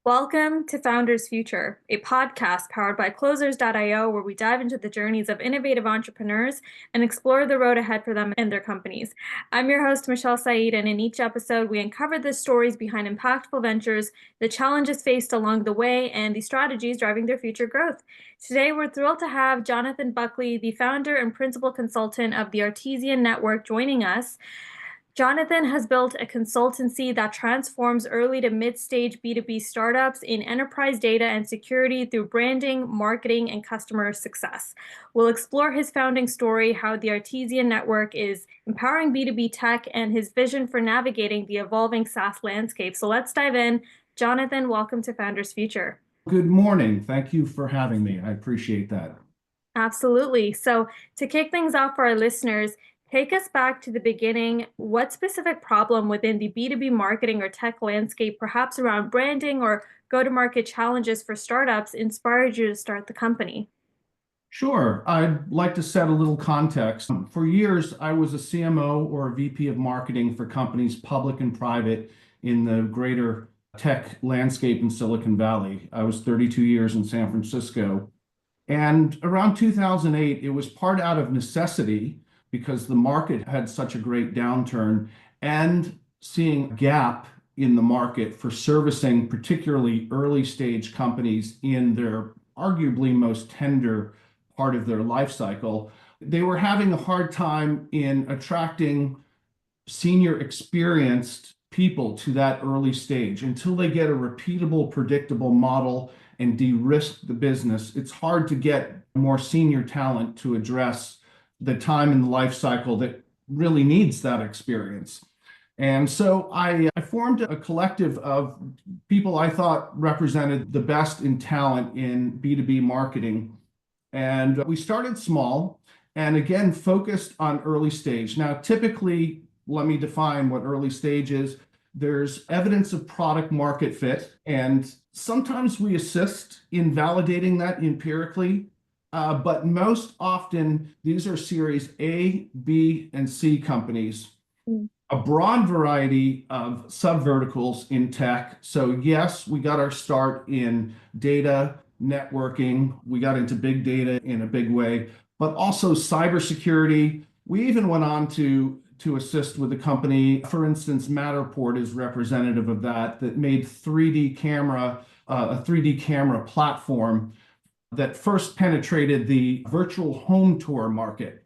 Welcome to Founders Future, a podcast powered by Closers.io, where we dive into the journeys of innovative entrepreneurs and explore the road ahead for them and their companies. I'm your host, Michelle Saeed, and in each episode, we uncover the stories behind impactful ventures, the challenges faced along the way, and the strategies driving their future growth. Today, we're thrilled to have Jonathan Buckley, the founder and principal consultant of the Artesian Network, joining us. Jonathan has built a consultancy that transforms early to mid-stage B2B startups in enterprise data and security through branding, marketing, and customer success. We'll explore his founding story, how the Artesian Network is empowering B2B tech, and his vision for navigating the evolving SaaS landscape. So let's dive in. Jonathan, welcome to Founders Future. Good morning. Thank you for having me. I appreciate that. Absolutely. So to kick things off for our listeners, take us back to the beginning. What specific problem within the B2B marketing or tech landscape, perhaps around branding or go-to-market challenges for startups, inspired you to start the company? Sure. I'd like to set a little context. For years, I was a CMO or a VP of marketing for companies, public and private, in the greater tech landscape in Silicon Valley. I was 32 years in San Francisco. And around 2008, it was part out of necessity because the market had such a great downturn and seeing a gap in the market for servicing particularly early stage companies in their arguably most tender part of their life cycle. They were having a hard time in attracting senior experienced people to that early stage until they get a repeatable, predictable model and de-risk the business. It's hard to get more senior talent to address the time in the life cycle that really needs that experience. And so I formed a collective of people I thought represented the best in talent in B2B marketing. And we started small and again, focused on early stage. Now, typically, let me define what early stage is. There's evidence of product market fit, and sometimes we assist in validating that empirically. But most often, these are Series A, B, and C companies, a broad variety of subverticals in tech. So yes, we got our start in data, networking. We got into big data in a big way, but also cybersecurity. We even went on to assist with a company, for instance, Matterport is representative of that made 3D camera, a 3D camera platform that first penetrated the virtual home tour market,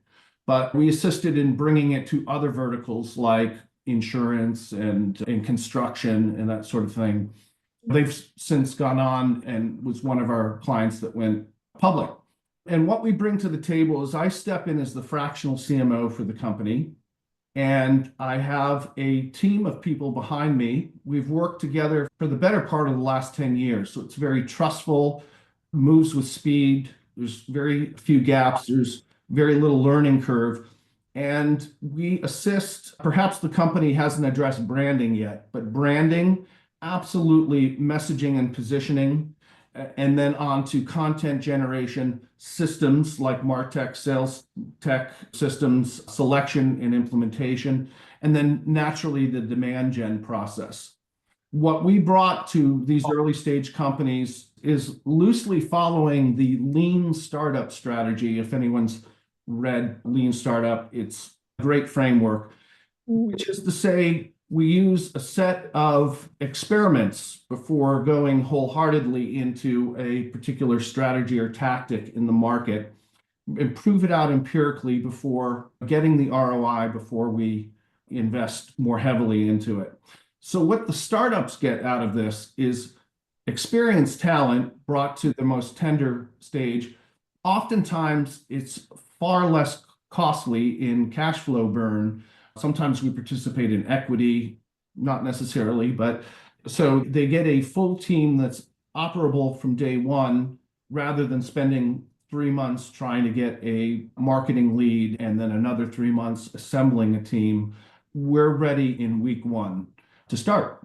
but we assisted in bringing it to other verticals like insurance and construction and that sort of thing. They've since gone on and was one of our clients that went public. And what we bring to the table is I step in as the fractional CMO for the company, and I have a team of people behind me. We've worked together for the better part of the last 10 years, so it's very trustful, moves with speed. There's very few gaps. There's very little learning curve. And we assist, perhaps the company hasn't addressed branding yet, but branding, absolutely messaging and positioning, and then on to content generation systems like MarTech, sales tech systems, selection and implementation, and then naturally the demand gen process. What we brought to these early stage companies is loosely following the lean startup strategy. If anyone's read Lean Startup, it's a great framework, which is to say we use a set of experiments before going wholeheartedly into a particular strategy or tactic in the market, and prove it out empirically before getting the ROI, before we invest more heavily into it. So what the startups get out of this is experienced talent brought to the most tender stage. Oftentimes, it's far less costly in cash flow burn. Sometimes we participate in equity, not necessarily, but so they get a full team that's operable from day one rather than spending 3 months trying to get a marketing lead and then another 3 months assembling a team. We're ready in week one to start.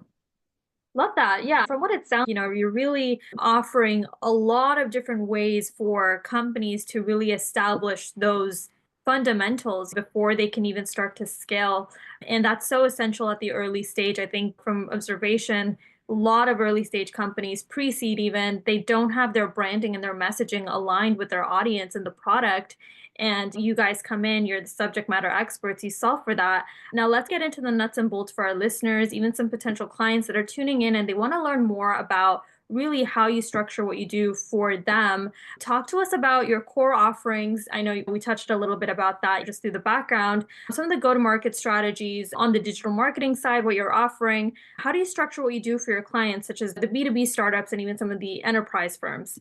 Love that. Yeah. From what it sounds, you're really offering a lot of different ways for companies to really establish those fundamentals before they can even start to scale. And that's so essential at the early stage. I think from observation, A lot of early stage companies, pre-seed even, they don't have their branding and their messaging aligned with their audience and the product. And you guys come in, you're the subject matter experts, you solve for that. Now, let's get into the nuts and bolts for our listeners, even some potential clients that are tuning in and they want to learn more about really how you structure what you do for them. Talk to us about your core offerings. I know we touched a little bit about that just through the background. Some of the go-to-market strategies on the digital marketing side, what you're offering. How do you structure what you do for your clients, such as the B2B startups and even some of the enterprise firms?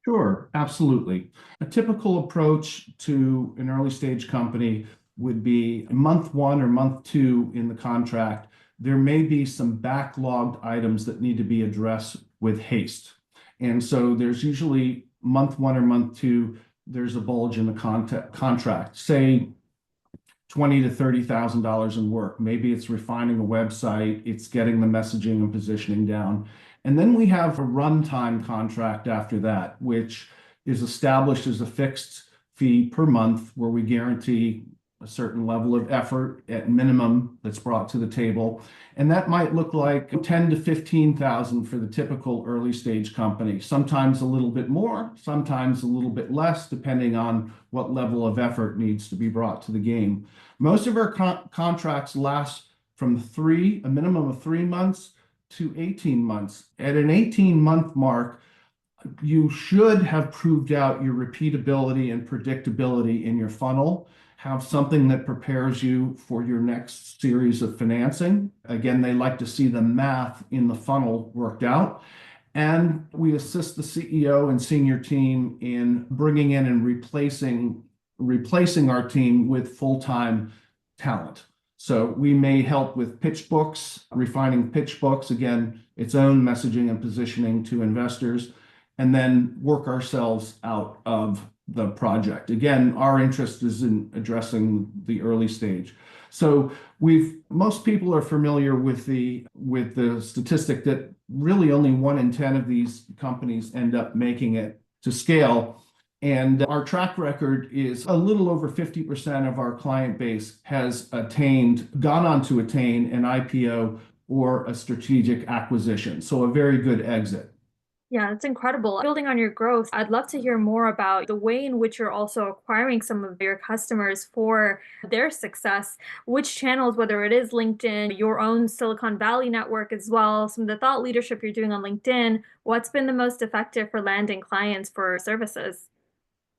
Sure, absolutely. A typical approach to an early stage company would be month one or month two in the contract. There may be some backlogged items that need to be addressed with haste. And so there's usually month one or month two, there's a bulge in the contract. Say $20,000 to $30,000 in work. Maybe it's refining a website, it's getting the messaging and positioning down. And then we have a runtime contract after that, which is established as a fixed fee per month where we guarantee a certain level of effort at minimum that's brought to the table. And that might look like 10 to 15,000 for the typical early stage company, sometimes a little bit more, sometimes a little bit less, depending on what level of effort needs to be brought to the game. Most of our contracts last from a minimum of 3 months to 18 months. At an 18-month mark, you should have proved out your repeatability and predictability in your funnel, have something that prepares you for your next series of financing. Again, they like to see the math in the funnel worked out. And we assist the CEO and senior team in bringing in and replacing our team with full-time talent. So we may help with pitch books, refining pitch books, again, its own messaging and positioning to investors, and then work ourselves out of the project. Again, our interest is in addressing the early stage. So most people are familiar with the statistic that really only 1 in 10 of these companies end up making it to scale. And our track record is a little over 50% of our client base has gone on to attain an IPO or a strategic acquisition. So a very good exit. Yeah, it's incredible. Building on your growth, I'd love to hear more about the way in which you're also acquiring some of your customers for their success. Which channels, whether it is LinkedIn, your own Silicon Valley network as well, some of the thought leadership you're doing on LinkedIn, what's been the most effective for landing clients for services?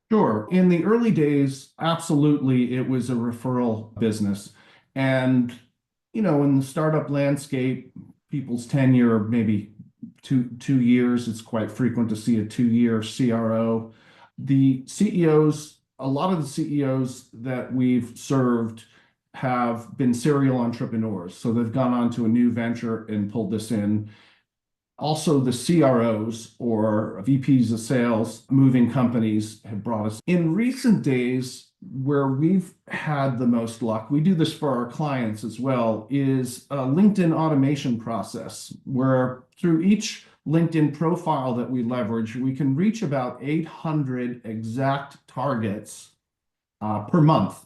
Sure. In the early days, absolutely, it was a referral business. And, in the startup landscape, people's tenure, maybe two years, it's quite frequent to see a 2-year CRO. A lot of the CEOs that we've served have been serial entrepreneurs. So they've gone on to a new venture and pulled this in. Also, the CROs or VPs of sales, moving companies have brought us. In recent days, where we've had the most luck, we do this for our clients as well, is a LinkedIn automation process where through each LinkedIn profile that we leverage, we can reach about 800 exact targets per month.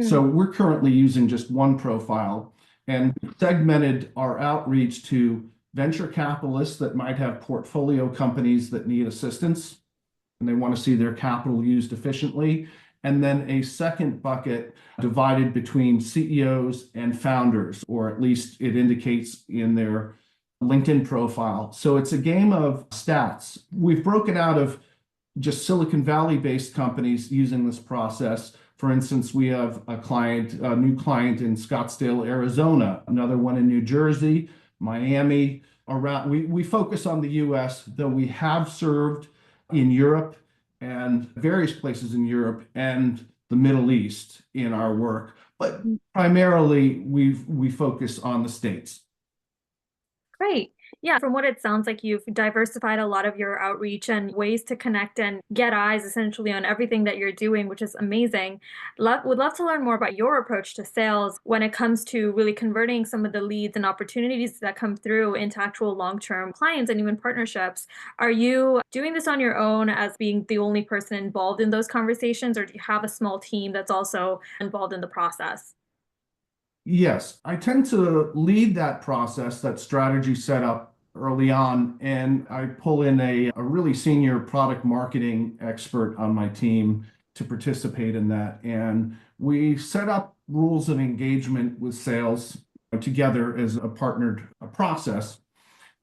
So we're currently using just one profile and segmented our outreach to venture capitalists that might have portfolio companies that need assistance and they want to see their capital used efficiently. And then a second bucket divided between CEOs and founders, or at least it indicates in their LinkedIn profile. So it's a game of stats. We've broken out of just Silicon Valley-based companies using this process. For instance, we have a new client in Scottsdale, Arizona, another one in New Jersey, Miami. We focus on the US, though we have served in Europe and various places in Europe and the Middle East in our work. But primarily, we focus on the States. Great. Yeah, from what it sounds like, you've diversified a lot of your outreach and ways to connect and get eyes essentially on everything that you're doing, which is amazing. Would love to learn more about your approach to sales when it comes to really converting some of the leads and opportunities that come through into actual long-term clients and even partnerships. Are you doing this on your own as being the only person involved in those conversations, or do you have a small team that's also involved in the process? Yes, I tend to lead that process, that strategy setup early on, and I pull in a really senior product marketing expert on my team to participate in that. And we set up rules of engagement with sales together as a partnered process.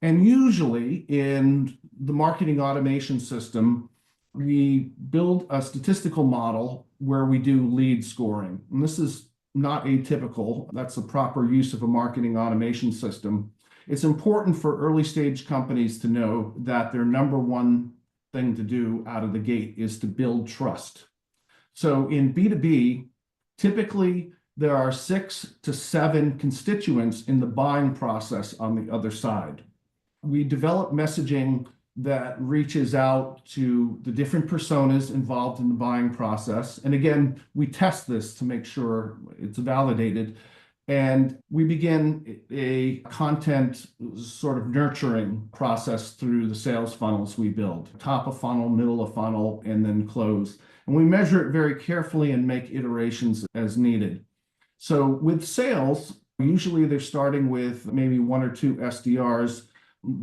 And usually in the marketing automation system, we build a statistical model where we do lead scoring. And this is not atypical. That's the proper use of a marketing automation system. It's important for early stage companies to know that their number one thing to do out of the gate is to build trust. So in B2B, typically there are 6 to 7 constituents in the buying process on the other side. We develop messaging that reaches out to the different personas involved in the buying process. And again, we test this to make sure it's validated. And we begin a content sort of nurturing process through the sales funnels we build, top of funnel, middle of funnel, and then close. And we measure it very carefully and make iterations as needed. So with sales, usually they're starting with maybe 1 or 2 SDRs.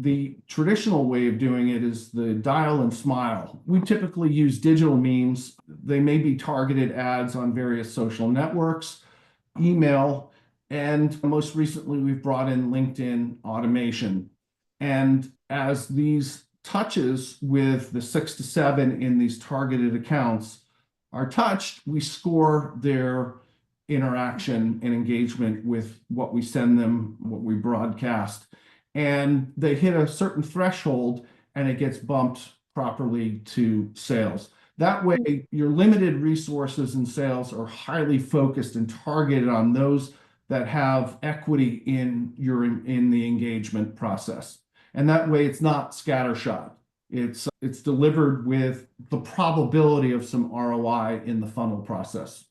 The traditional way of doing it is the dial and smile. We typically use digital means. They may be targeted ads on various social networks, email, and most recently we've brought in LinkedIn automation. And as these touches with the 6 to 7 in these targeted accounts are touched, we score their interaction and engagement with what we send them, what we broadcast. And they hit a certain threshold and it gets bumped properly to sales. That way, your limited resources in sales are highly focused and targeted on those that have equity in the engagement process. And that way it's not scattershot. It's delivered with the probability of some ROI in the funnel process.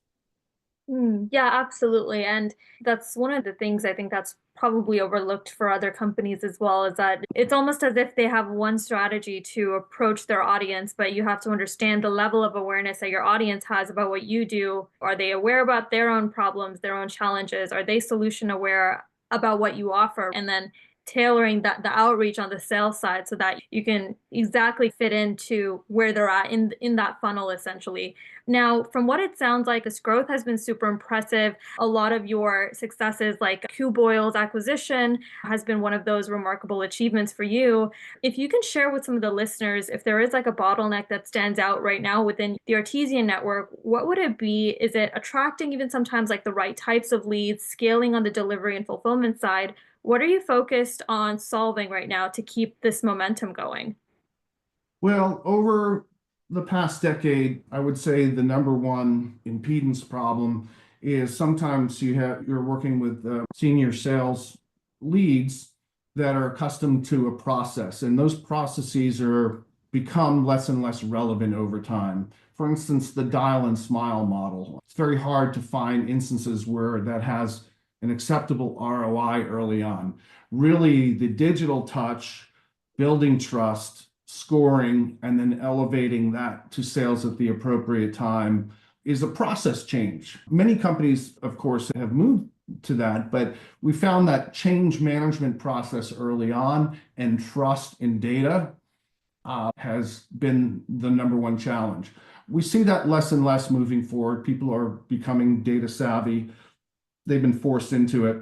Yeah, absolutely. And that's one of the things I think that's probably overlooked for other companies as well, is that it's almost as if they have one strategy to approach their audience, but you have to understand the level of awareness that your audience has about what you do. Are they aware about their own problems, their own challenges? Are they solution aware about what you offer? And then tailoring the outreach on the sales side so that you can exactly fit into where they're at in that funnel essentially. Now, from what it sounds like, this growth has been super impressive. A lot of your successes, like Boyle's acquisition, has been one of those remarkable achievements for you. If you can share with some of the listeners, if there is like a bottleneck that stands out right now within the Artesian network, what would it be? Is it attracting even sometimes like the right types of leads, scaling on the delivery and fulfillment side? What are you focused on solving right now to keep this momentum going? Well, over the past decade, I would say the number one impedance problem is sometimes you're working with senior sales leads that are accustomed to a process, and those processes are become less and less relevant over time. For instance, the dial and smile model. It's very hard to find instances where that has an acceptable ROI early on. Really, the digital touch, building trust, scoring, and then elevating that to sales at the appropriate time is a process change. Many companies, of course, have moved to that, but we found that change management process early on and trust in data has been the number one challenge. We see that less and less moving forward. People are becoming data savvy. They've been forced into it.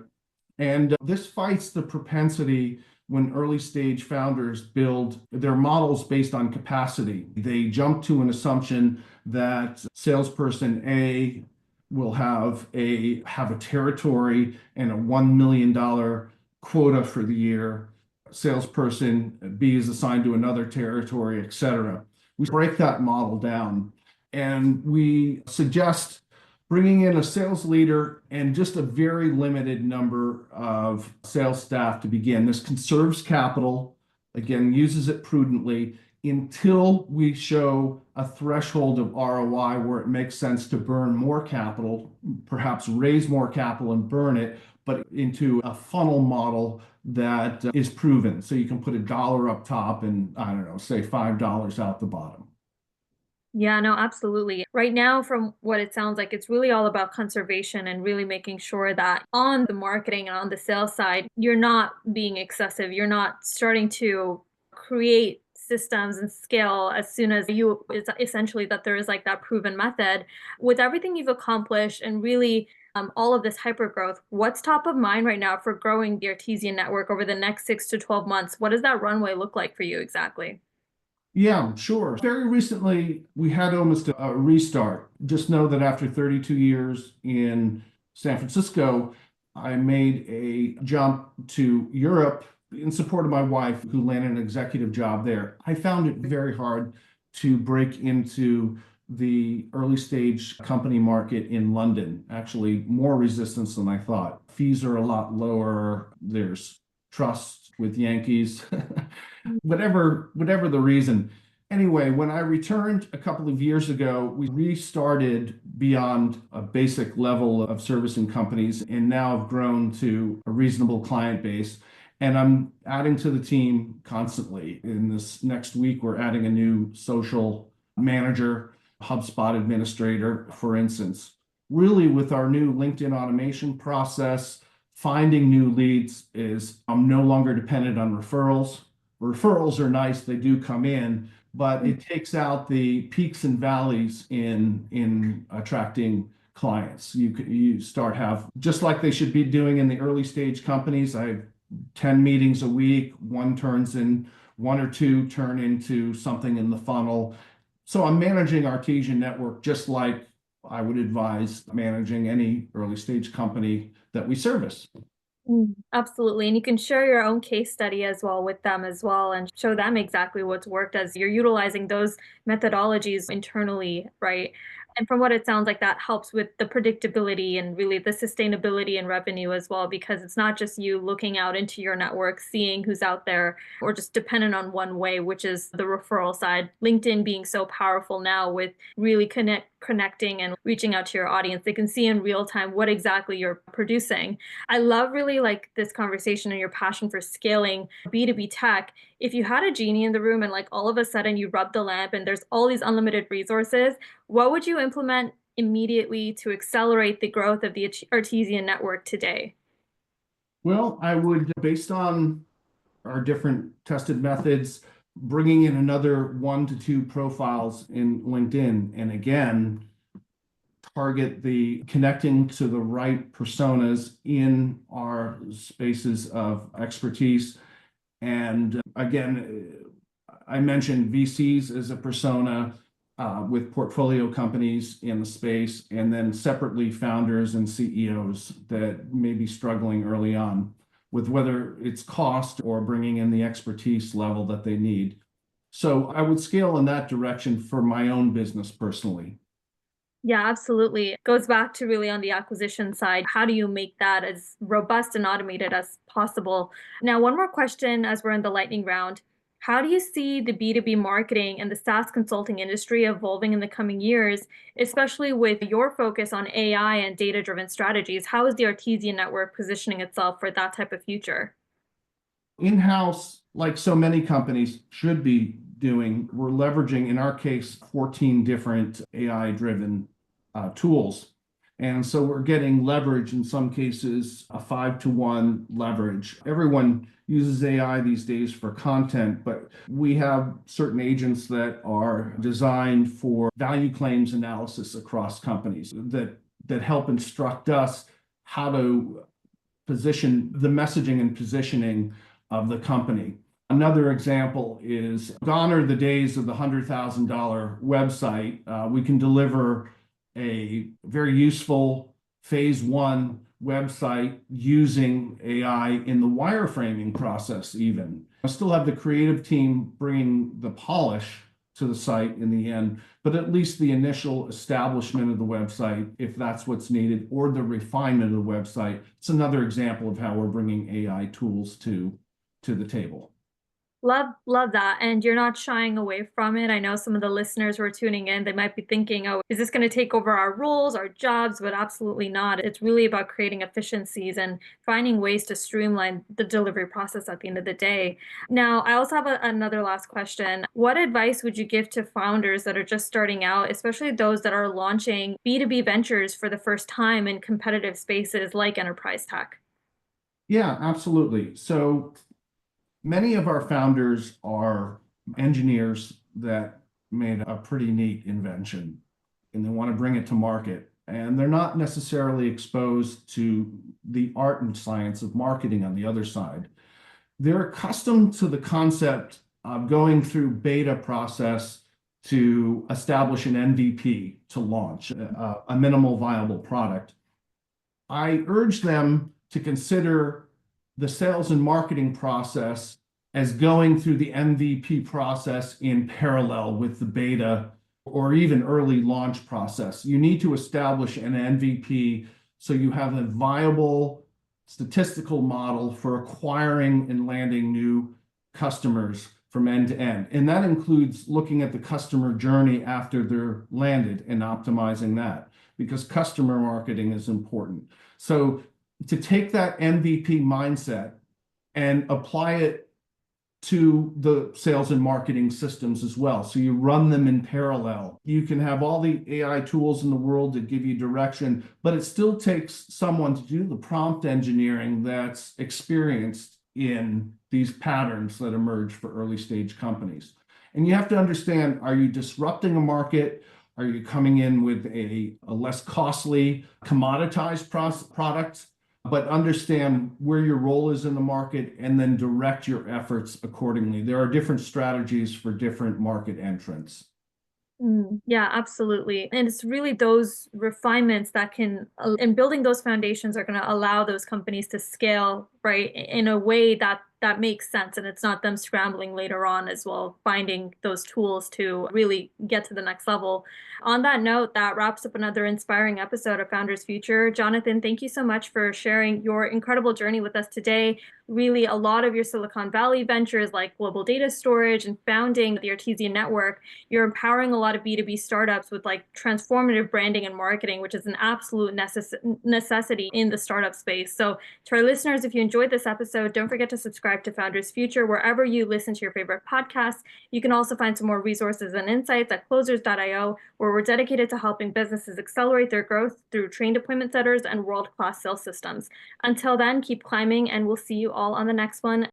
And this fights the propensity when early stage founders build their models based on capacity. They jump to an assumption that salesperson A will have a territory and a $1 million quota for the year. Salesperson B is assigned to another territory, et cetera. We break that model down and we suggest bringing in a sales leader and just a very limited number of sales staff to begin. This conserves capital, again, uses it prudently until we show a threshold of ROI where it makes sense to burn more capital, perhaps raise more capital and burn it, but into a funnel model that is proven. So you can put $1 up top and, I don't know, say $5 out the bottom. Yeah, no, absolutely. Right now, from what it sounds like, it's really all about conservation and really making sure that on the marketing and on the sales side, you're not being excessive. You're not starting to create systems and scale as soon as it's essentially that there is like that proven method. With everything you've accomplished and really all of this hyper growth, what's top of mind right now for growing the Artesian network over the next 6 to 12 months? What does that runway look like for you exactly? Yeah, sure. Very recently, we had almost a restart. Just know that after 32 years in San Francisco, I made a jump to Europe in support of my wife, who landed an executive job there. I found it very hard to break into the early stage company market in London. Actually, more resistance than I thought. Fees are a lot lower. There's trust with Yankees. Whatever the reason. Anyway, when I returned a couple of years ago, we restarted beyond a basic level of servicing companies and now have grown to a reasonable client base. And I'm adding to the team constantly. In this next week, we're adding a new social manager, HubSpot administrator, for instance. Really, with our new LinkedIn automation process, finding new leads is I'm no longer dependent on referrals. Referrals are nice, they do come in, but it takes out the peaks and valleys in attracting clients. You start have just like they should be doing in the early stage companies. I have 10 meetings a week, one or two turn into something in the funnel. So I'm managing Artesian Network just like I would advise managing any early stage company that we service. Absolutely. And you can share your own case study as well with them as well and show them exactly what's worked as you're utilizing those methodologies internally, right? And from what it sounds like, that helps with the predictability and really the sustainability and revenue as well, because it's not just you looking out into your network, seeing who's out there, or just dependent on one way, which is the referral side. LinkedIn being so powerful now with really connecting and reaching out to your audience. They can see in real time what exactly you're producing. I love really like this conversation and your passion for scaling B2B tech. If you had a genie in the room and like all of a sudden you rub the lamp and there's all these unlimited resources, what would you implement immediately to accelerate the growth of the Artesian network today? Well, I would, based on our different tested methods, bringing in another 1 to 2 profiles in LinkedIn. And again, target the connecting to the right personas in our spaces of expertise. And again, I mentioned VCs as a persona with portfolio companies in the space, and then separately founders and CEOs that may be struggling early on with whether it's cost or bringing in the expertise level that they need. So I would scale in that direction for my own business personally. Yeah, absolutely. It goes back to really on the acquisition side. How do you make that as robust and automated as possible? Now, one more question as we're in the lightning round. How do you see the B2B marketing and the SaaS consulting industry evolving in the coming years, especially with your focus on AI and data-driven strategies? How is the Artesian network positioning itself for that type of future? In-house, like so many companies should be doing, we're leveraging, in our case, 14 different AI-driven tools. And so we're getting leverage, in some cases, a 5 to 1 leverage. Everyone uses AI these days for content, but we have certain agents that are designed for value claims analysis across companies that help instruct us how to position the messaging and positioning of the company. Another example is gone are the days of the $100,000 website. We can deliver a very useful phase 1 website using AI in the wireframing process even. I still have the creative team bringing the polish to the site in the end, but at least the initial establishment of the website, if that's what's needed, or the refinement of the website. It's another example of how we're bringing AI tools to the table. Love that. And you're not shying away from it. I know some of the listeners who are tuning in, they might be thinking, oh, is this going to take over our roles, our jobs? But absolutely not. It's really about creating efficiencies and finding ways to streamline the delivery process at the end of the day. Now, I also have another last question. What advice would you give to founders that are just starting out, especially those that are launching B2B ventures for the first time in competitive spaces like enterprise tech? Yeah, absolutely. So many of our founders are engineers that made a pretty neat invention and they want to bring it to market. And they're not necessarily exposed to the art and science of marketing on the other side. They're accustomed to the concept of going through beta process to establish an MVP to launch a minimal viable product. I urge them to consider the sales and marketing process as going through the MVP process in parallel with the beta or even early launch process. You need to establish an MVP so you have a viable statistical model for acquiring and landing new customers from end to end. And that includes looking at the customer journey after they're landed and optimizing that because customer marketing is important. So to take that MVP mindset and apply it to the sales and marketing systems as well. So you run them in parallel. You can have all the AI tools in the world to give you direction, but it still takes someone to do the prompt engineering that's experienced in these patterns that emerge for early stage companies. And you have to understand, are you disrupting a market? Are you coming in with a less costly commoditized product? But understand where your role is in the market and then direct your efforts accordingly. There are different strategies for different market entrants. Yeah, absolutely. And it's really those refinements that can, and building those foundations are going to allow those companies to scale, right, in a way that makes sense. And it's not them scrambling later on as well, finding those tools to really get to the next level. On that note, that wraps up another inspiring episode of Founders Future. Jonathan, thank you so much for sharing your incredible journey with us today. Really, a lot of your Silicon Valley ventures like global data storage and founding the Artesian Network, you're empowering a lot of B2B startups with like transformative branding and marketing, which is an absolute necessity in the startup space. So to our listeners, if you enjoyed this episode, don't forget to subscribe to Founders Future wherever you listen to your favorite podcasts. You can also find some more resources and insights at closers.io, where we're dedicated to helping businesses accelerate their growth through trained appointment setters and world-class sales systems. Until then, keep climbing, and we'll see you all on the next one.